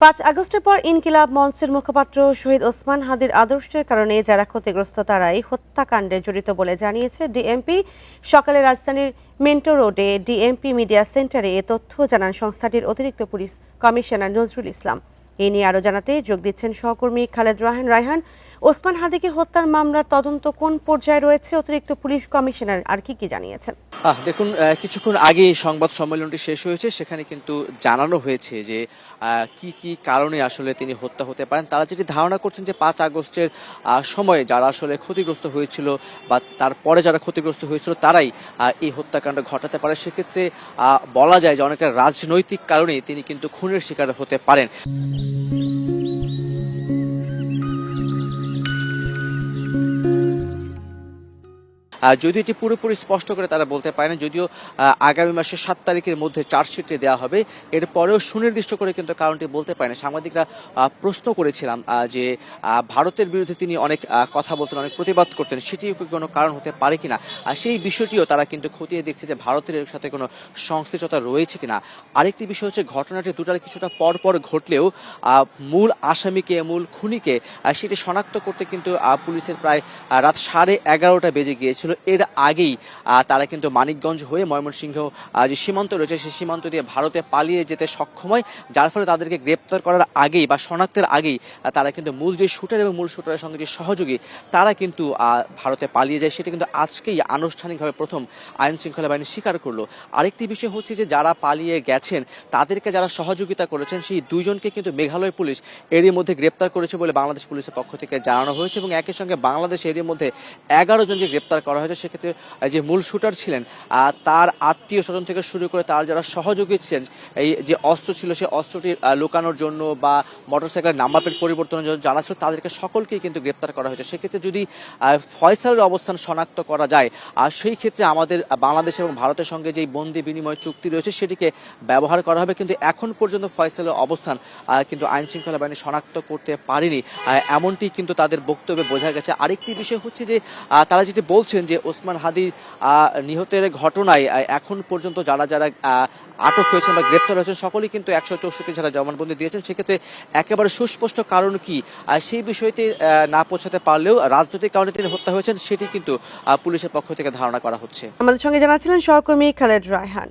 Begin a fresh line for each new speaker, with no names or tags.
৫ আগস্টের পর ইনকিলাব মঞ্চের মুখপাত্র শহীদ ওসমান হাদির আদর্শের কারণে যারা ক্ষতিগ্রস্ত তারাই হত্যাকাণ্ডে জড়িত বলে জানিয়েছে ডিএমপি। সকালে রাজধানীর মিন্টো রোডে ডিএমপি মিডিয়া সেন্টারে এ তথ্য জানান সংস্থাটির অতিরিক্ত পুলিশ কমিশনার নজরুল ইসলাম। এ নিয়ে আরও জানাতে যোগ দিচ্ছেন সহকর্মী খালেদ রায়হান। ওসমান হাদিকে হত্যার মামলার তদন্ত কোন পর্যায়ে রয়েছে, অতিরিক্ত পুলিশ কমিশনার আর কি জানিয়েছেন?
দেখুন, কিছুক্ষণ আগে সংবাদ সম্মেলনটি শেষ হয়েছে, সেখানে কিন্তু জানানো হয়েছে যে কি কি কারণে আসলে তিনি হত্যা হতে পারেন। তারা যেটি ধারণা করছেন যে ৫ আগস্টের সময়ে যারা আসলে ক্ষতিগ্রস্ত হয়েছিল বা তারপরে যারা ক্ষতিগ্রস্ত হয়েছিল তারাই এই হত্যাকাণ্ড ঘটাতে পারে। সেক্ষেত্রে বলা যায় যে অনেকটা রাজনৈতিক কারণেই তিনি কিন্তু খুনের শিকার হতে পারেন। যদিও এটি পুরোপুরি স্পষ্ট করে তারা বলতে পারে না, যদিও আগামী মাসের ৭ তারিখের মধ্যে চার্জশিটে দেওয়া হবে, এরপরেও সুনির্দিষ্ট করে কিন্তু কারণটি বলতে পারে না। সাংবাদিকরা প্রশ্ন করেছিলাম যে ভারতের বিরুদ্ধে তিনি অনেক কথা বলতেন, অনেক প্রতিবাদ করতেন, সেটিও কোনো কারণ হতে পারে কিনা। সেই বিষয়টিও তারা কিন্তু খতিয়ে দেখছে যে ভারতের এর সাথে কোনো সংশ্লিষ্টতা রয়েছে কিনা। আরেকটি বিষয় হচ্ছে, ঘটনাটি দুটার কিছুটা পর পর ঘটলেও মূল আসামিকে, মূল খুনিকে সেটি শনাক্ত করতে কিন্তু পুলিশের প্রায় রাত 11:30 বেজে গিয়েছিল। এর আগেই তারা কিন্তু মানিকগঞ্জ হয়ে ময়মনসিংহ যে সীমান্ত রয়েছে সেই সীমান্ত দিয়ে ভারতে পালিয়ে যেতে সক্ষম হয়, যার ফলে তাদেরকে গ্রেপ্তার করার আগেই বা শনাক্তের আগেই তারা কিন্তু মূল যে শুটার এবং মূল শুটারের সঙ্গে যে সহযোগী তারা কিন্তু ভারতে পালিয়ে যায়। সেটা কিন্তু আজকেই আনুষ্ঠানিকভাবে প্রথম আইন শৃঙ্খলা বাহিনী স্বীকার করলো। আরেকটি বিষয় হচ্ছে যে যারা পালিয়ে গেছেন তাদেরকে যারা সহযোগিতা করেছেন সেই দুইজনকে কিন্তু মেঘালয় পুলিশ এরই মধ্যে গ্রেপ্তার করেছে বলে বাংলাদেশ পুলিশের পক্ষ থেকে জানানো হয়েছে, এবং একই সঙ্গে বাংলাদেশ এরই মধ্যে 11 জনকে গ্রেপ্তার করা হয়েছে। সেক্ষেত্রে যে মূল শুটার ছিলেন তার আত্মীয় স্বজন থেকে শুরু করে তার যারা সহযোগী ছিলেন, এই যে অস্ত্র ছিল সেই অস্ত্রটি লুকানোর জন্য বা মোটরসাইকেলের নাম্বার প্লেট পরিবর্তনের জন্য যারা ছিল তাদেরকে সকলকেই কিন্তু গ্রেপ্তার করা হয়েছে। সেক্ষেত্রে যদি ফয়সালের অবস্থান শনাক্ত করা যায়, আর সেই ক্ষেত্রে আমাদের বাংলাদেশ এবং ভারতের সঙ্গে যেই বন্দি বিনিময় চুক্তি রয়েছে সেটিকে ব্যবহার করা হবে। কিন্তু এখন পর্যন্ত ফয়সালের অবস্থান কিন্তু আইন শৃঙ্খলা বাহিনী শনাক্ত করতে পারেনি, এমনটি কিন্তু তাদের বক্তব্যে বোঝা গেছে। আরেকটি বিষয় হচ্ছে যে তারা যেটি বলছেন যে ওসমান হাদি নিহতের ঘটনায় এখন পর্যন্ত যারা যারা আটক হয়েছেন বা গ্রেপ্তার হয়েছেন সকলেই কিন্তু 164 যারা জবানবন্দি দিয়েছেন। সেক্ষেত্রে একেবারে সুস্পষ্ট কারণ কি সেই বিষয়টি না পৌঁছাতে পারলেও রাজনৈতিক কারণে তিনি হত্যা হয়েছেন সেটি কিন্তু পুলিশের পক্ষ থেকে ধারণা করা হচ্ছে।
আমাদের সঙ্গে জানাচ্ছিলেন সহকর্মী খালেদ রায়হান।